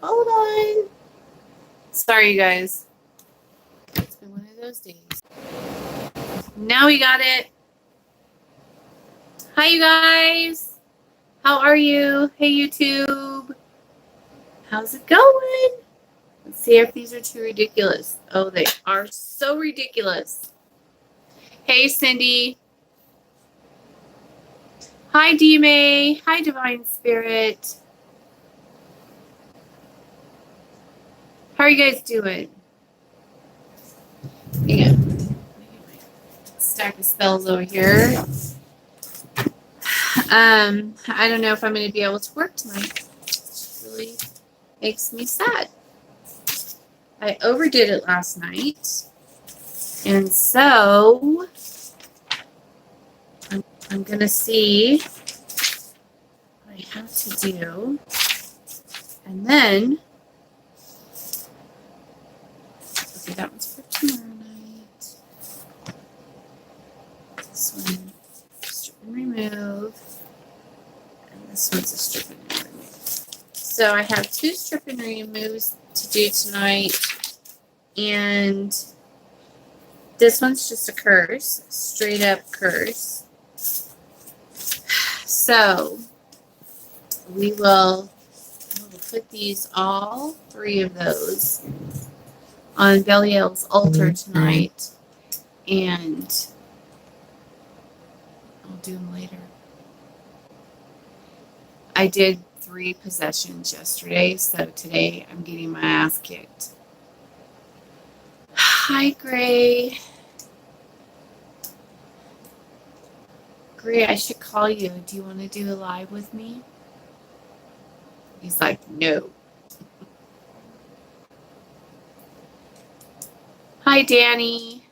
Hold on. Sorry, you guys. It's been one of those days. Now we got it. Hi, you guys. How are you? Hey, YouTube. How's it going? Let's see if these are too ridiculous. Oh, they are so ridiculous. Hey, Cindy. Hi, D-May. Hi, Divine Spirit. How are you guys doing? Yeah. Stack of spells over here. I don't know if I'm going to be able to work tonight. It really makes me sad. I overdid it last night. And so I'm going to see what I have to do. And then, okay, that one's for tomorrow night. This one, strip and remove. And this one's a strip and remove. So I have 2 strip and removes to do tonight. And this one's just a curse, straight up curse. So we will put these, all 3 of those, on Belial's altar tonight, and I'll do them later. I did 3 possessions yesterday, so today I'm getting my ass kicked. Hi, Gray. Gray, I should call you. Do you want to do a live with me? He's like, no. Hi, Danny.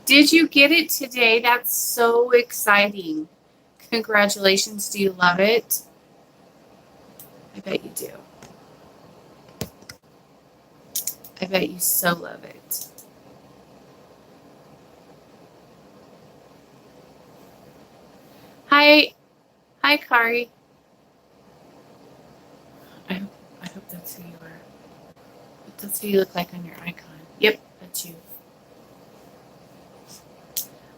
Did you get it today? That's so exciting. Congratulations. Do you love it? I bet you do. I bet you so love it. Hi. Hi, Kari. I hope that's who you are. That's who you look like on your icon. Yep, that's you.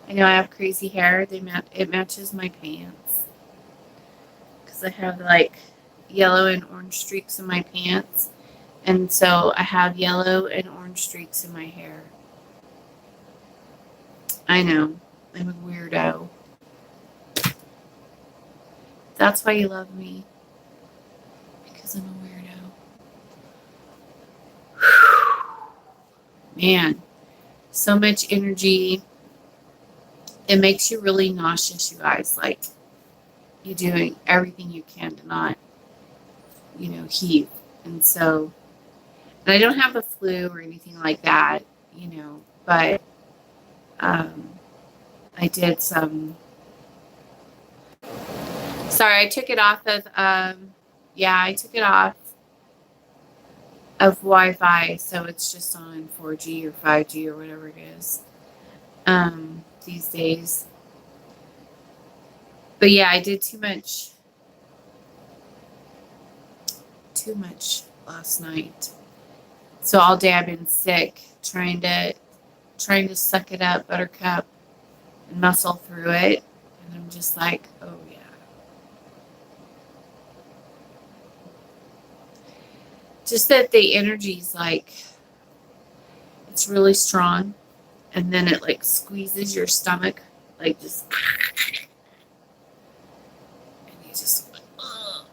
I know I have crazy hair. It matches my pants. Because I have like yellow and orange streaks in my pants. And so I have yellow and orange streaks in my hair. I know. I'm a weirdo. That's why you love me. Because I'm a weirdo. Man, so much energy. It makes you really nauseous, you guys. Like, you're doing everything you can to not, heave. And so, and I don't have the flu or anything like that, but I did some. Sorry, I took it off of, I took it off of Wi-Fi, so it's just on 4G or 5G or whatever it is these days. But yeah, I did too much last night. So all day I've been sick, trying to suck it up, buttercup, and muscle through it. And I'm just like, oh yeah. Just that the energy's like, it's really strong. And then it like squeezes your stomach, like just, and you just, ugh.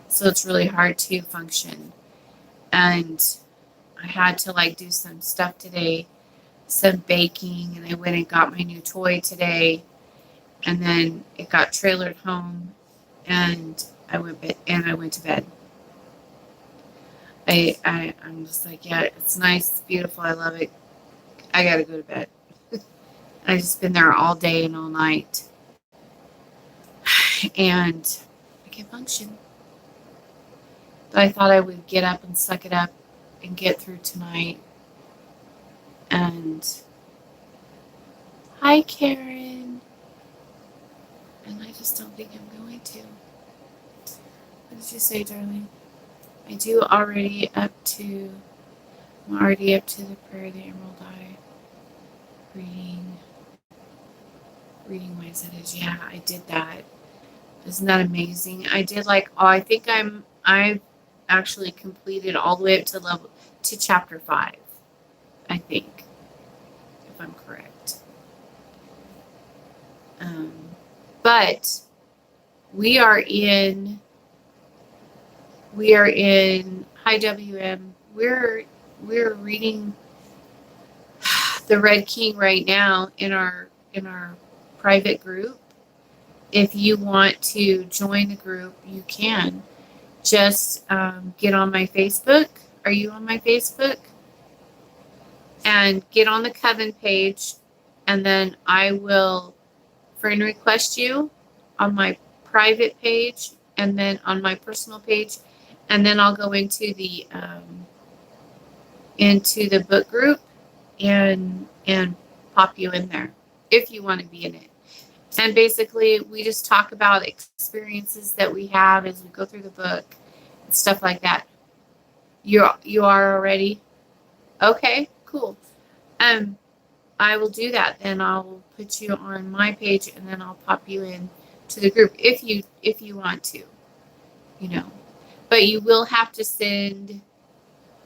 So it's really hard to function. And I had to like do some stuff today, some baking, and I went and got my new toy today. And then it got trailered home, and I went to bed. I'm just like, yeah, it's nice, it's beautiful, I love it. I gotta go to bed. I just been there all day and all night, and I can't function. But I thought I would get up and suck it up and get through tonight. And hi, Karen. And I just don't think I'm going to. What did you say, darling? I do already up to, I'm already up to the Prayer of the Emerald Eye. Reading my Zetas. Yeah, I did that. Isn't that amazing? I did like, oh, I've actually completed all the way up to chapter 5, I think, if I'm correct. But we are in High WM. We're reading the Red King right now in our private group. If you want to join the group, you can. Just get on my Facebook. Are you on my Facebook? And get on the Coven page, and then I will friend request you on my private page, and then on my personal page, and then I'll go into the book group and pop you in there if you want to be in it. And basically, we just talk about experiences that we have as we go through the book and stuff like that. You are already? Okay, cool. I will do that. Then I'll put you on my page, and then I'll pop you in to the group if you want to, you know. But you will have to send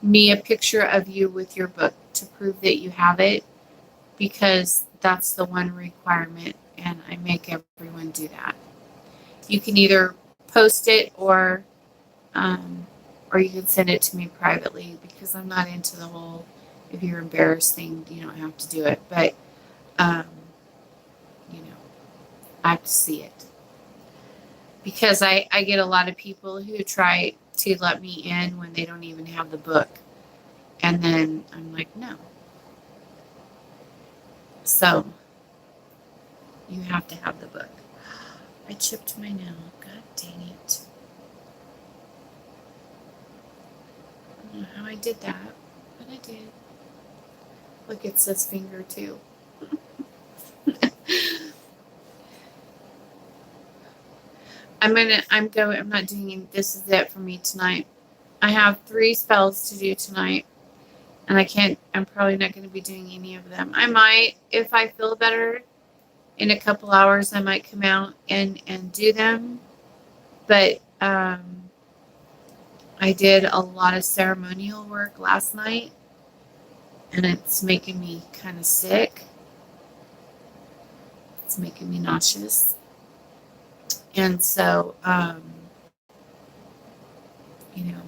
me a picture of you with your book to prove that you have it, because that's the one requirement, and I make everyone do that. You can either post it or you can send it to me privately, because I'm not into the whole, if you're embarrassed thing, you don't have to do it. But, you know, I have to see it. Because I get a lot of people who try to let me in when they don't even have the book. And then I'm like, no. So, you have to have the book. I chipped my nail. God dang it. I don't know how I did that, but I did. Look, it says finger too. I'm not doing, this is it for me tonight. I have 3 spells to do tonight, and I'm probably not going to be doing any of them. I might, if I feel better in a couple hours, I might come out and do them. But I did a lot of ceremonial work last night, and it's making me kind of sick. It's making me nauseous. And so, you know,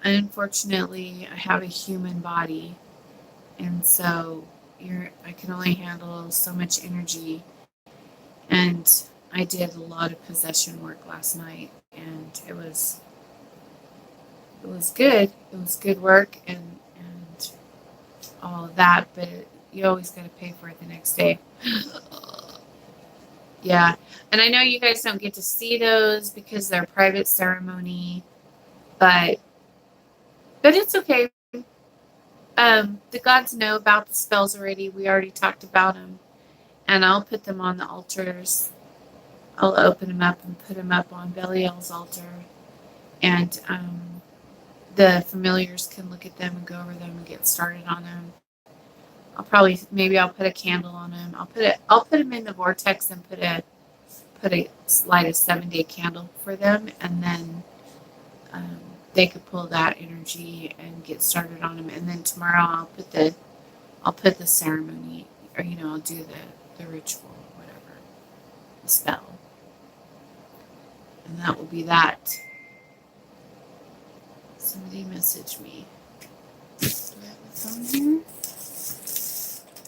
unfortunately, I have a human body, and so I can only handle so much energy. And I did a lot of possession work last night, and it was good. It was good work and all of that, but you always got to pay for it the next day. Yeah, and I know you guys don't get to see those because they're private ceremony, but it's okay. The gods know about the spells already. We already talked about them, and I'll put them on the altars. I'll open them up and put them up on Belial's altar, and the familiars can look at them and go over them and get started on them. I'll put a candle on them. I'll put them in the vortex and light a 7-day candle for them, and then they could pull that energy and get started on them. And then tomorrow I'll put the ceremony, or I'll do the ritual, or whatever, the spell, and that will be that. Somebody messaged me. Do I have a phone here?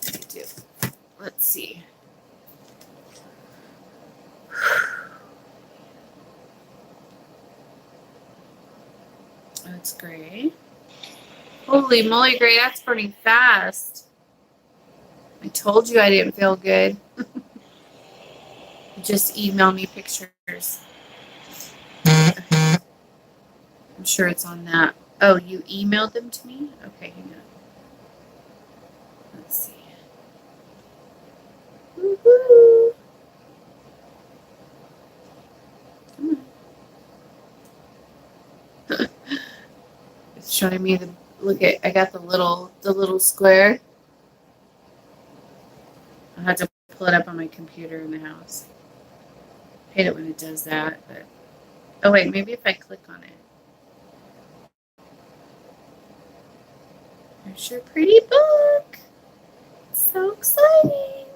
I do. Let's see. Oh, it's gray. Holy moly, Gray, that's burning fast. I told you I didn't feel good. Just email me pictures. I'm sure it's on that. Oh, you emailed them to me? Okay, hang on. Let's see. showing me the look at. I got the little square. I had to pull it up on my computer in the house. I hate it when it does that, but oh wait, maybe if I click on it. There's your pretty book. So exciting.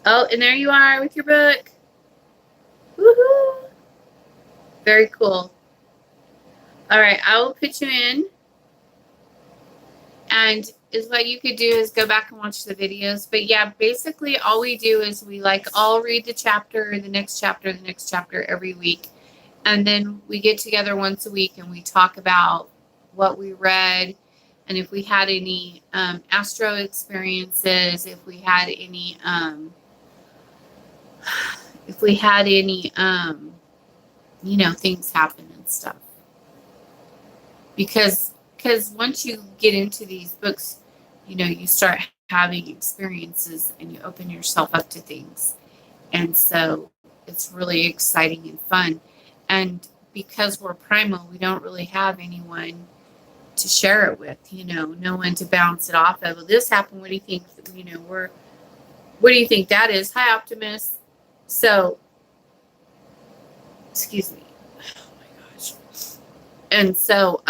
Oh, and there you are with your book. Woohoo! Very cool. All right, I will put you in. And is what you could do is go back and watch the videos. But yeah, basically all we do is we like all read the chapter, the next chapter every week. And then we get together once a week and we talk about what we read and if we had any astro experiences, if we had any things happen and stuff. Because once you get into these books, you start having experiences and you open yourself up to things. And so it's really exciting and fun. And because we're primal, we don't really have anyone to share it with, no one to bounce it off of. Well, this happened. What do you think? What do you think that is? Hi, Optimus. So, excuse me. Oh my gosh. And so,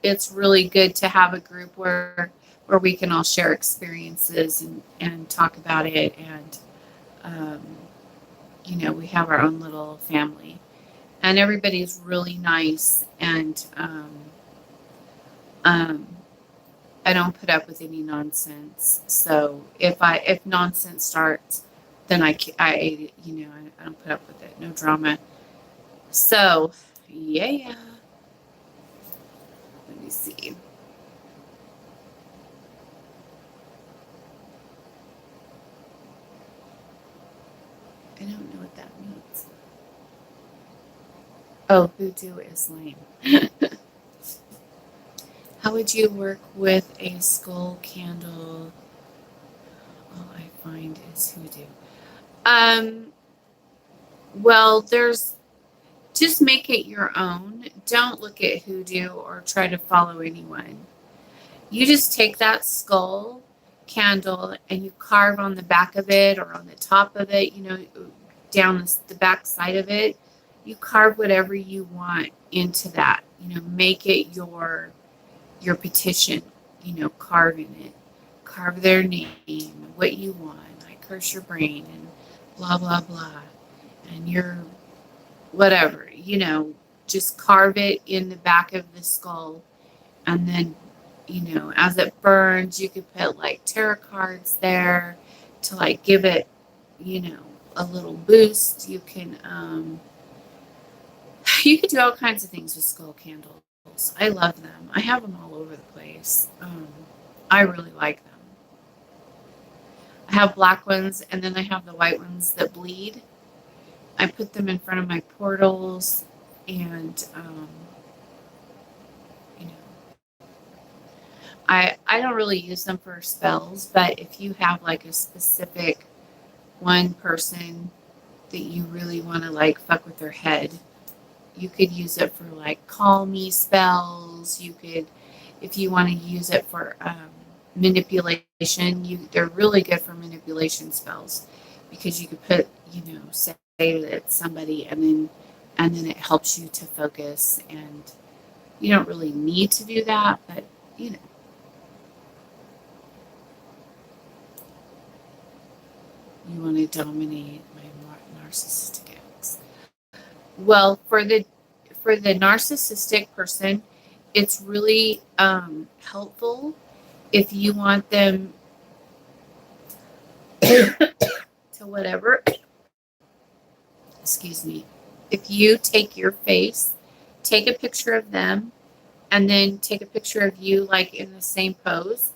it's really good to have a group where we can all share experiences and talk about it. And, we have our own little family. And everybody's really nice. And I don't put up with any nonsense. So if nonsense starts, then I don't put up with it. No drama. So, yeah. Let me see. I don't know what that means. Oh, hoodoo is lame. How would you work with a skull candle? All I find is hoodoo. Well, just make it your own. Don't look at hoodoo or try to follow anyone. You just take that skull candle and you carve on the back of it or on the top of it, down the back side of it. You carve whatever you want into that. Make it your petition. Carve in it. Carve their name, what you want. I curse your brain and blah, blah, blah. And your whatever, just carve it in the back of the skull. And then, as it burns, you could put like tarot cards there to like give it, a little boost. You can do all kinds of things with skull candles. I love them. I have them all over the place. I really like them. I have black ones and then I have the white ones that bleed. I put them in front of my portals and, I don't really use them for spells, but if you have like a specific one person that you really want to like fuck with their head, you could use it for like call me spells. You could, if you want to use it for manipulation, they're really good for manipulation spells because you could put, say that it's somebody and then it helps you to focus, and you don't really need to do that, but you want to dominate my narcissistic ex. Well, for the narcissistic person, it's really helpful if you want them to whatever. Excuse me. If you take your face, take a picture of them, and then take a picture of you like in the same pose,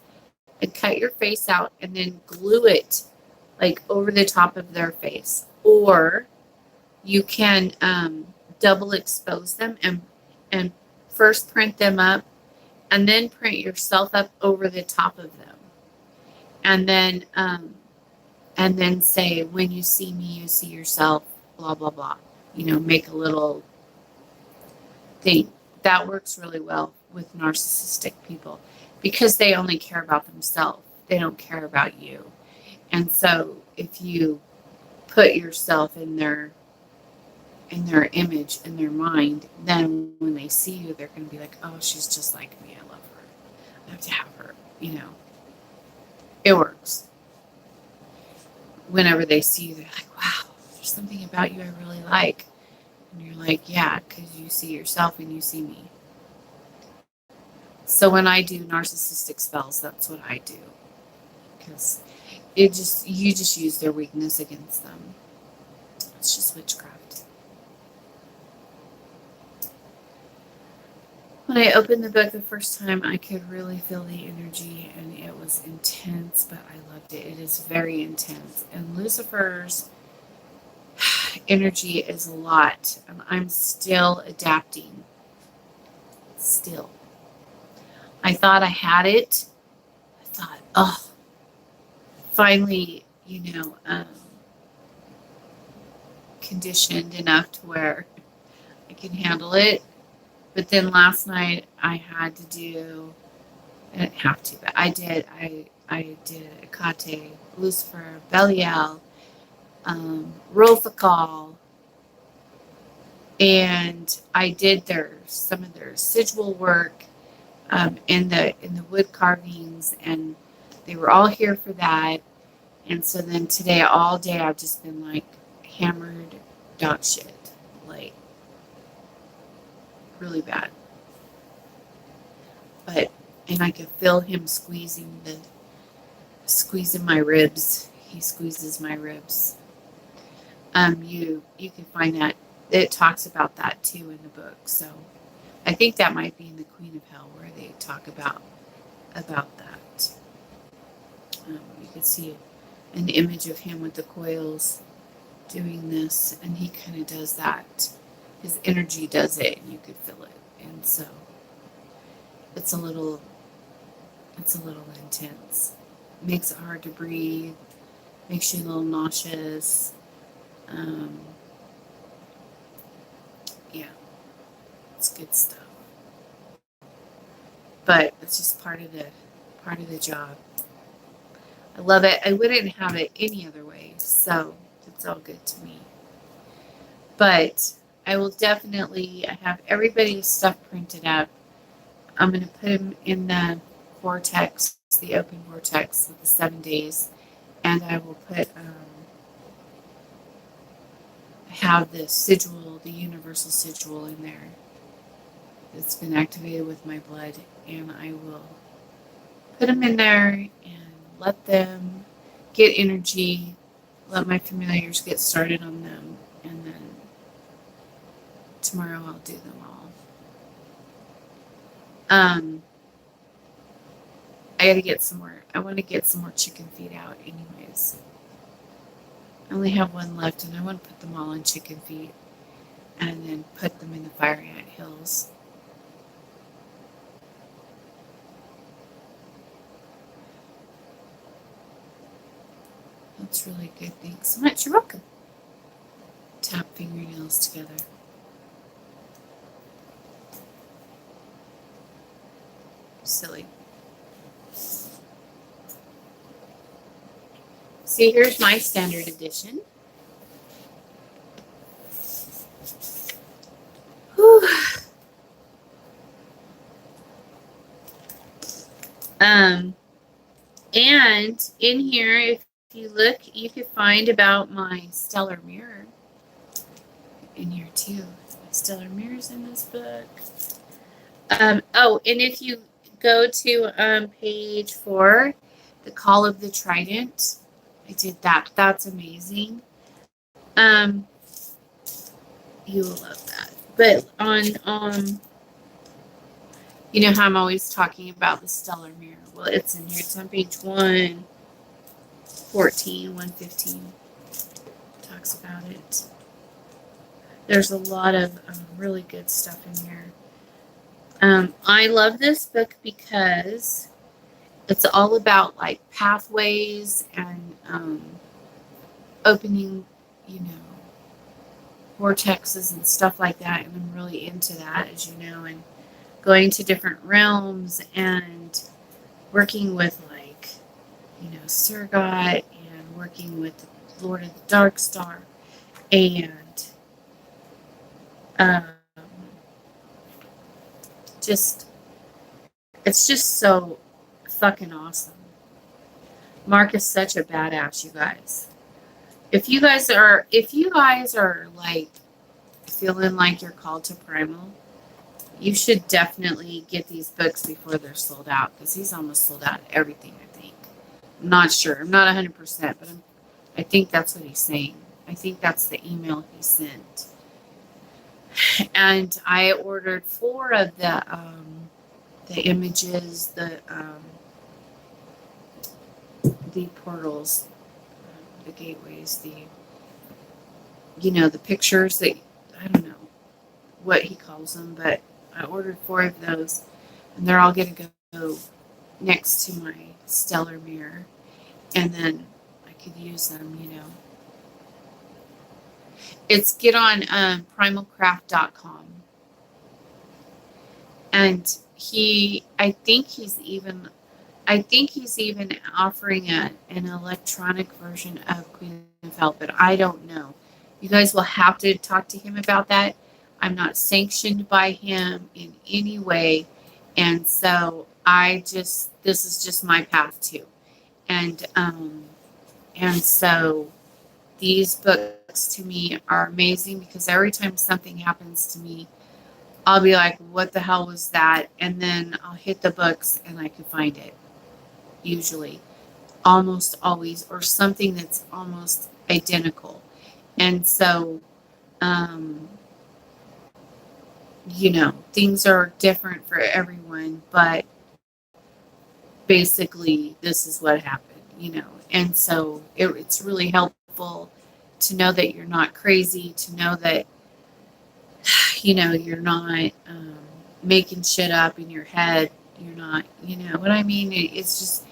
and cut your face out, and then glue it like over the top of their face. Or you can double expose them and first print them up and then print yourself up over the top of them. And then say, when you see me, you see yourself, blah, blah, blah. Make a little thing. That works really well with narcissistic people because they only care about themselves. They don't care about you. And so if you put yourself in their image, in their mind, then when they see you, they're going to be like, oh, she's just like me. I love her. I have to have her. It works. Whenever they see you, they're like, wow, there's something about you I really like. And you're like, yeah, because you see yourself and you see me. So when I do narcissistic spells, that's what I do. Because you just use their weakness against them. It's just witchcraft. When I opened the book the first time, I could really feel the energy, and it was intense, but I loved it. It is very intense. And Lucifer's energy is a lot, and I'm still adapting. Still. I thought I had it. I thought, oh, finally, conditioned enough to where I can handle it. But then last night I had to do, I didn't have to, but I did Akate, Lucifer, Belial, Rolfikal, and I did some of their sigil work in the wood carvings, and they were all here for that. And so then today, all day, I've just been like hammered dog shit, like really bad. And I could feel him squeezing my ribs. He squeezes my ribs. You can find that it talks about that too in the book. So I think that might be in the Queen of Hell where they talk about that. You can see an image of him with the coils doing this, and he kind of does that. His energy does it, and you could feel it. And so it's a little intense. Makes it hard to breathe. Makes you a little nauseous. Yeah, it's good stuff. But it's just part of the job. I love it. I wouldn't have it any other way. So it's all good to me. But I will definitely. I have everybody's stuff printed up. I'm going to put them in the vortex, the open vortex with the 7 days, and I will put. I have the sigil, the universal sigil in there. It's been activated with my blood, and I will put them in there and let them get energy. Let my familiars get started on them, and then tomorrow I'll do them all. I gotta get some more. I want to get some more chicken feet out, anyways. I only have one left, and I want to put them all on chicken feet, and then put them in the fire ant hills. That's really good. Thanks so much. You're welcome. Tap fingernails together. Silly. See, here's my standard edition. Whew. And in here, if you look, you can find about my stellar mirror in here too. My stellar mirrors in this book. And if you go to page 4, the Call of the Trident, I did that. That's amazing. You will love that. But on you know how I'm always talking about the stellar mirror. Well, it's in here. It's on page 114, 115. Talks about it. There's a lot of really good stuff in here. I love this book because it's all about like pathways and opening, vortexes and stuff like that, and I'm really into that, as you know, and going to different realms and working with, like, Surgot, and working with the Lord of the Dark Star, and um, just it's just so fucking awesome. Mark is such a badass, you guys. If you guys are like feeling like you're called to Primal, you should definitely get these books before they're sold out, because he's almost sold out of everything, I think. I'm not sure. I'm not 100%, but I think that's what he's saying. I think that's the email he sent. And I ordered 4 of the images, the portals, the gateways, the pictures that, I don't know what he calls them, but I ordered 4 of those, and they're all going to go next to my stellar mirror, and then I could use them. It's get on primalcraft.com, and I think he's even offering an electronic version of Queen of Hell, but I don't know. You guys will have to talk to him about that. I'm not sanctioned by him in any way, and so this is just my path too, and so these books to me are amazing, because every time something happens to me, I'll be like, what the hell was that? And then I'll hit the books and I can find it, usually, almost always, or something that's almost identical. And so, things are different for everyone, but basically this is what happened. And so it's really helpful to know that you're not crazy, to know that you're not making shit up in your head. You're not, what I mean. It's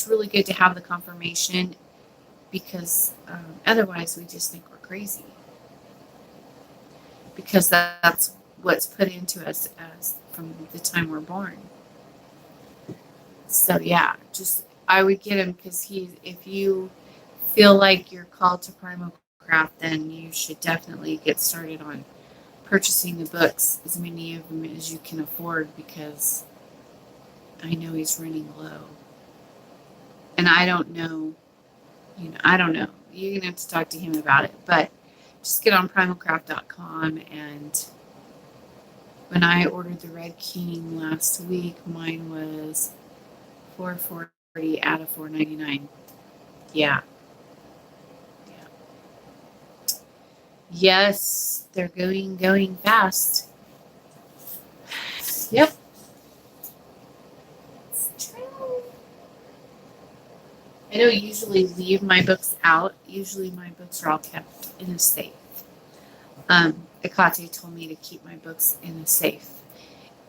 really good to have the confirmation, because otherwise we just think we're crazy, because that's what's put into us as from the time we're born. So yeah, I would get him, because if you feel like you're called to Primal Craft, then you should definitely get started on purchasing the books, as many of them as you can afford, because I know he's running low. And I don't know, I don't know. You're going to have to talk to him about it, but just get on primalcraft.com. And when I ordered the Red King last week, mine was $440 out of $499. Yeah. Yes, they're going fast. Yep. It's true. I don't usually leave my books out. Usually my books are all kept in a safe. Akate told me to keep my books in a safe.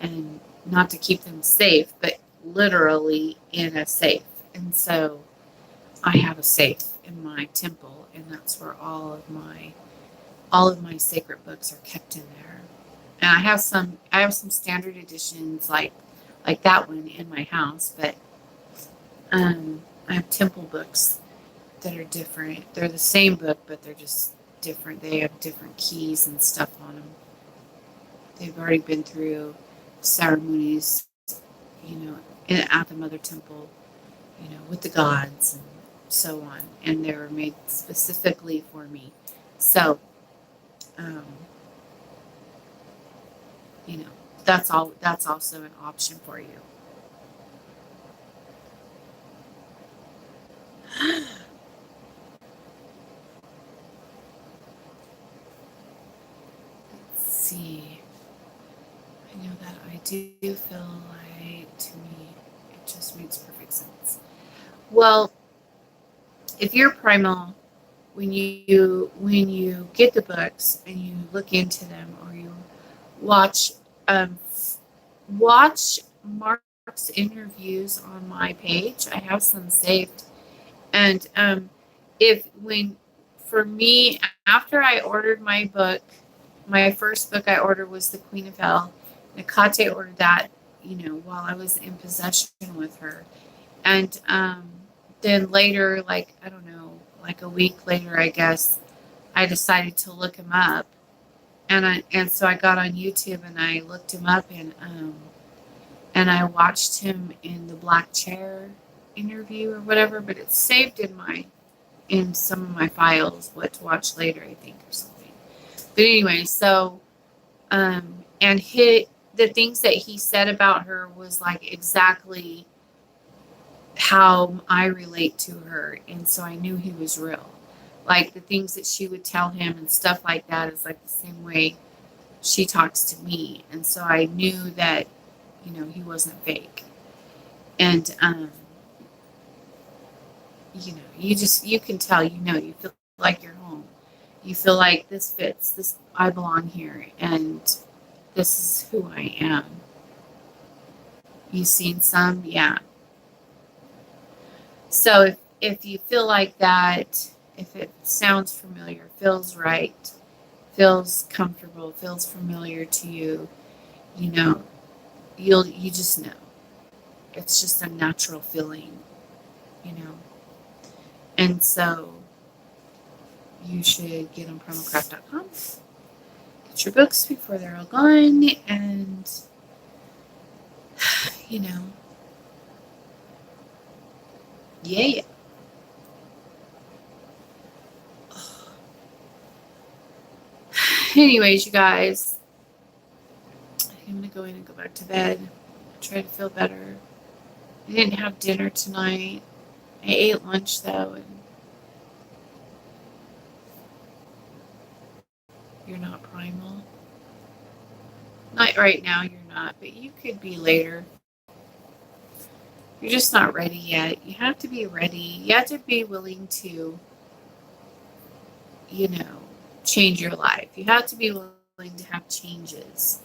And not to keep them safe, but literally in a safe. And so I have a safe in my temple, and that's where all of my sacred books are kept in there. And I have some standard editions like that one in my house, but I have temple books that are different. They're the same book, but they're just different. They have different keys and stuff on them. They've already been through ceremonies, at the Mother Temple, with the gods and so on, and they were made specifically for me. So, that's all. That's also an option for you. Let's see. I know that I do feel like, to me, it just makes perfect sense. Well, if you're primal, when you get the books and you look into them, or you watch watch Mark's interviews on my page, I have some saved, and if when for me, after I ordered my book, my first book I ordered was The Queen of Hell. Nakate ordered that, while I was in possession with her. And then later, like, I don't know, like a week later, I guess, I decided to look him up. And so I got on YouTube and I looked him up, and I watched him in the Black Chair interview or whatever, but it's saved in some of my files, what to watch later, I think, or something. But anyway, so and the things that he said about her was like exactly how I relate to her, and so I knew he was real. Like the things that she would tell him and stuff like that is like the same way she talks to me, and so I knew that he wasn't fake. And you can tell, you feel like you're home. You feel like this fits, this, I belong here, and this is who I am. You've seen some, yeah. So if you feel like that, if it sounds familiar, feels right, feels comfortable, feels familiar to you, you know, you just know. It's just a natural feeling, you know. And so you should get on promocraft.com. Get your books before they're all gone, and you know, yeah. Anyways, you guys, I'm gonna go in and go back to bed. Try to feel better. I didn't have dinner tonight. I ate lunch though, and you're not primal. Not right now, you're not, but you could be later. You're just not ready yet. You have to be ready. You have to be willing to, you know, change your life. You have to be willing to have changes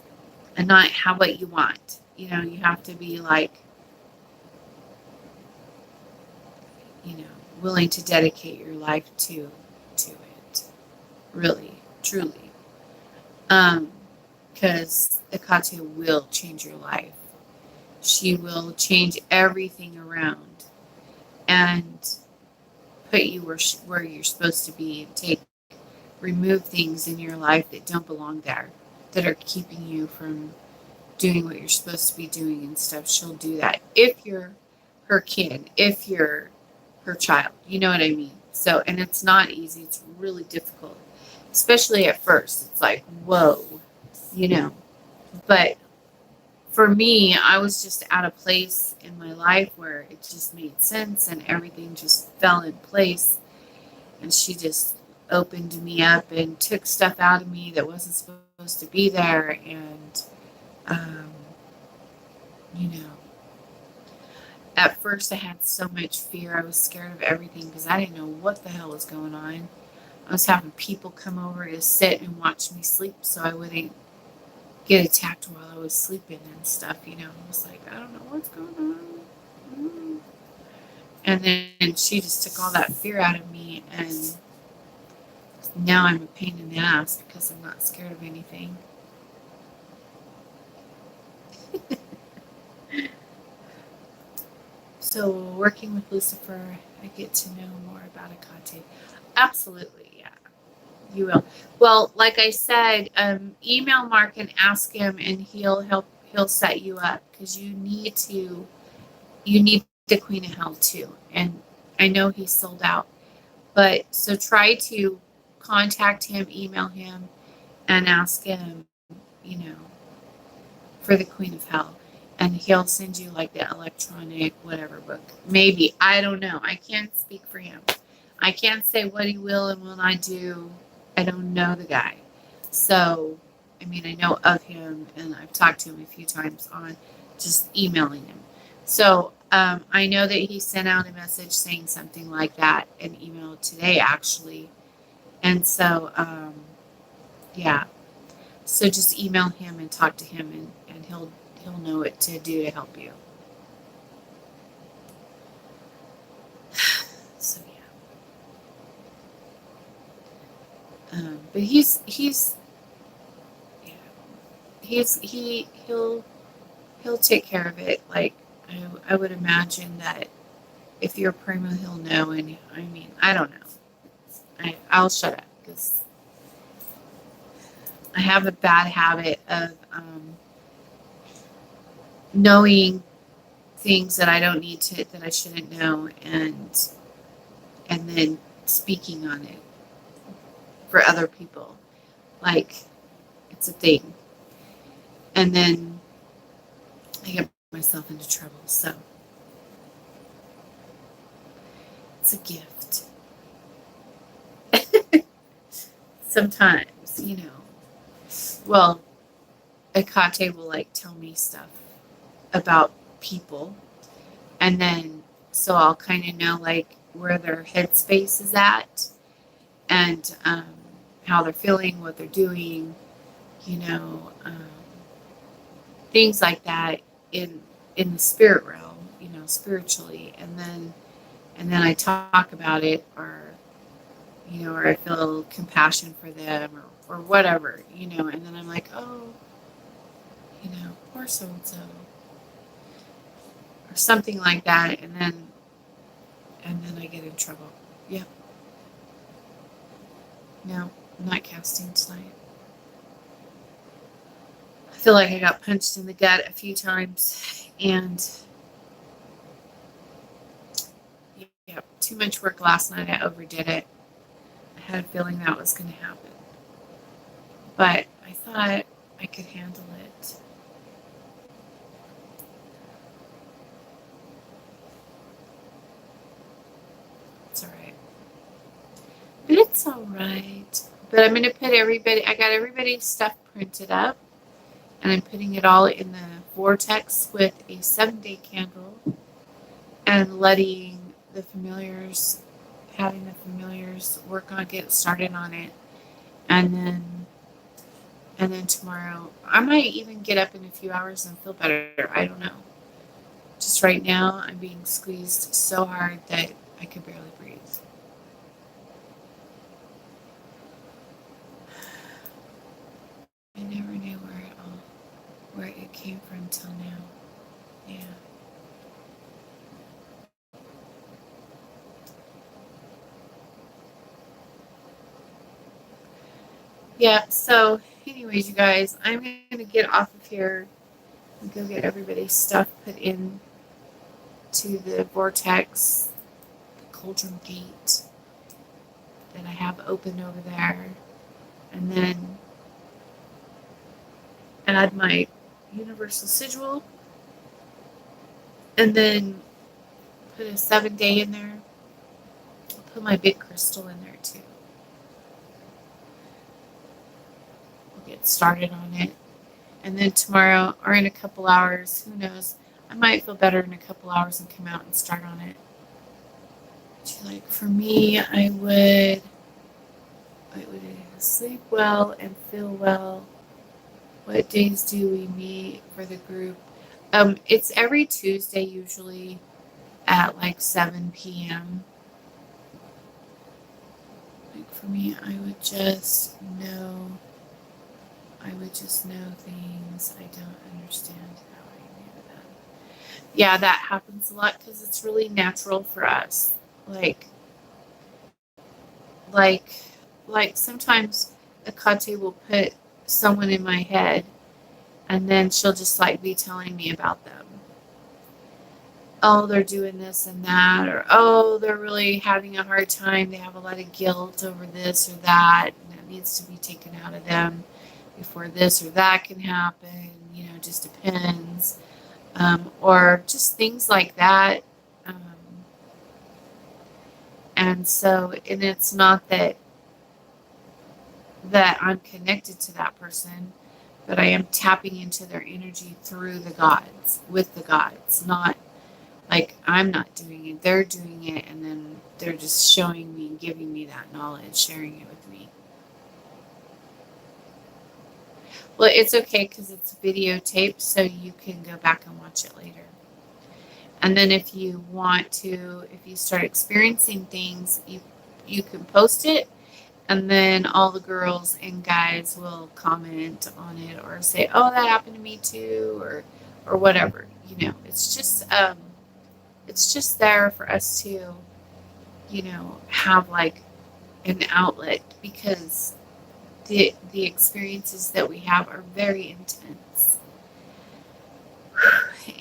and not have what you want. You have to be like, willing to dedicate your life to it. Really, truly. Because Akate will change your life. She will change everything around and put you where you're supposed to be, and remove things in your life that don't belong there, that are keeping you from doing what you're supposed to be doing and stuff. She'll do that if you're her kid, if you're her child. You know what I mean? So, and it's not easy. It's really difficult, especially at first. It's like, whoa, you know. But for me, I was just at a place in my life where it just made sense and everything just fell in place. And she just opened me up and took stuff out of me that wasn't supposed to be there. And, um, you know, at first I had so much fear. I was scared of everything because I didn't know what the hell was going on. I was having people come over to sit and watch me sleep so I wouldn't get attacked while I was sleeping and stuff. I was like, I don't know what's going on. And then she just took all that fear out of me, and now I'm a pain in the ass because I'm not scared of anything. So working with Lucifer, I get to know more about Akate. Absolutely, yeah. You will. Well, like I said, email Mark and ask him, and he'll help. He'll set you up because you need the Queen of Hell too. And I know he's sold out, but so try to contact him, email him, and ask him, you know, for the Queen of Hell, and he'll send you like the electronic whatever book. Maybe, I don't know. I can't speak for him. I can't say what he will and will not do. I don't know the guy. So, I mean, I know of him, and I've talked to him a few times on just emailing him. So, I know that he sent out a message saying something like that, an email today, actually. And so, yeah. So just email him and talk to him, and he'll know what to do to help you. So yeah. But he's he'll take care of it. Like I would imagine that if you're primo, he'll know. And I mean, I don't know. I'll shut up because I have a bad habit of knowing things that I don't need to, that I shouldn't know, and then speaking on it for other people. Like it's a thing. And then I get myself into trouble. So it's a gift. Sometimes, well, Akate will like tell me stuff about people, and then so I'll kind of know like where their headspace is at, and how they're feeling, what they're doing, you know, um, things like that in the spirit realm, spiritually, and then I talk about it, or I feel compassion for them, or whatever, and then I'm like, oh, poor so and so, or something like that, and then I get in trouble. Yep. No, I'm not casting tonight. I feel like I got punched in the gut a few times, and yeah, too much work last night. I overdid it. I had a feeling that was going to happen, but I thought I could handle it. It's all right. But it's all right. But I'm going to put I got everybody's stuff printed up, and I'm putting it all in the vortex with a 7-day candle, and having the familiars get started on it. And then tomorrow, I might even get up in a few hours and feel better. I don't know. Just right now, I'm being squeezed so hard that I could barely breathe. I never knew where it came from till now. Yeah. Yeah, so anyways, you guys, I'm going to get off of here and go get everybody's stuff put in to the vortex, the cauldron gate that I have open over there, and then add my universal sigil, and then put a 7-day in there. I'll put my big crystal in there too. We'll get started on it. And then tomorrow, or in a couple hours, who knows, I might feel better in a couple hours and come out and start on it. Like for me, I would sleep well and feel well. What days do we meet for the group? It's every Tuesday usually at like 7 p.m. Like for me, I would just know things I don't understand how I knew them. Yeah, that happens a lot because it's really natural for us. Like, like sometimes Akate will put someone in my head, and then she'll just like be telling me about them. Oh, they're doing this and that, or oh, they're really having a hard time. They have a lot of guilt over this or that, and that needs to be taken out of them before this or that can happen. Just depends. Or just things like that. And so, and it's not that I'm connected to that person, but I am tapping into their energy through the gods, with the gods, not like I'm not doing it, they're doing it, and then they're just showing me and giving me that knowledge, sharing it with me. Well, it's okay because it's videotaped, so you can go back and watch it later. And then if you want to, if you start experiencing things, you can post it, And then all the girls and guys will comment on it or say, "Oh, that happened to me too," or whatever. It's just there for us to, have like an outlet because the experiences that we have are very intense.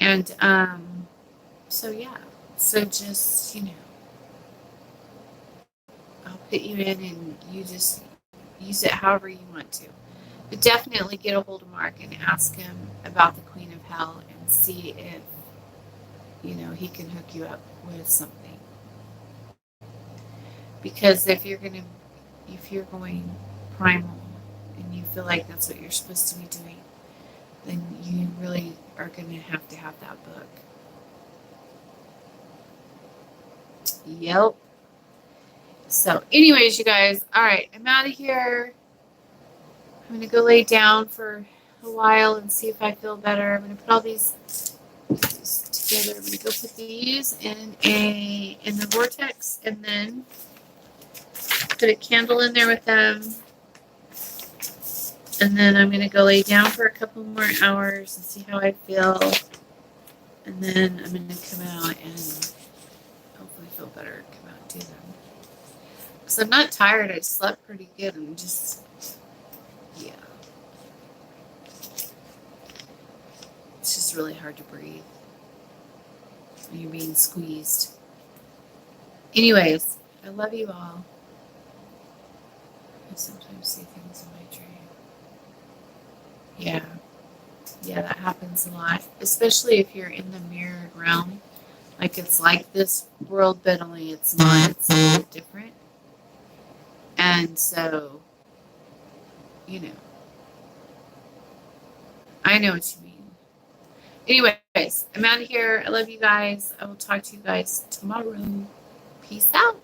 And so yeah. So just, I'll put you in and you just use it however you want to. But definitely get a hold of Mark and ask him about the Queen of Hell and see if, he can hook you up with something. Because if you're going primal and you feel like that's what you're supposed to be doing, then you really are going to have that book. Yep. So, anyways, you guys, all right, I'm out of here. I'm going to go lay down for a while and see if I feel better. I'm going to put all these together. I'm going to go put these in the vortex and then put a candle in there with them. And then I'm going to go lay down for a couple more hours and see how I feel. And then I'm going to come out and hopefully feel better, come out and do them. Because I'm not tired. I slept pretty good. I'm just, yeah. It's just really hard to breathe when you're being squeezed. Anyways, I love you all. I sometimes see things in my dream. Yeah. Yeah, that happens a lot. Especially if you're in the mirrored realm. Like it's like this world, but only it's not. It's a little different. And so, I know what you mean. Anyways, I'm out of here. I love you guys. I will talk to you guys tomorrow. Peace out.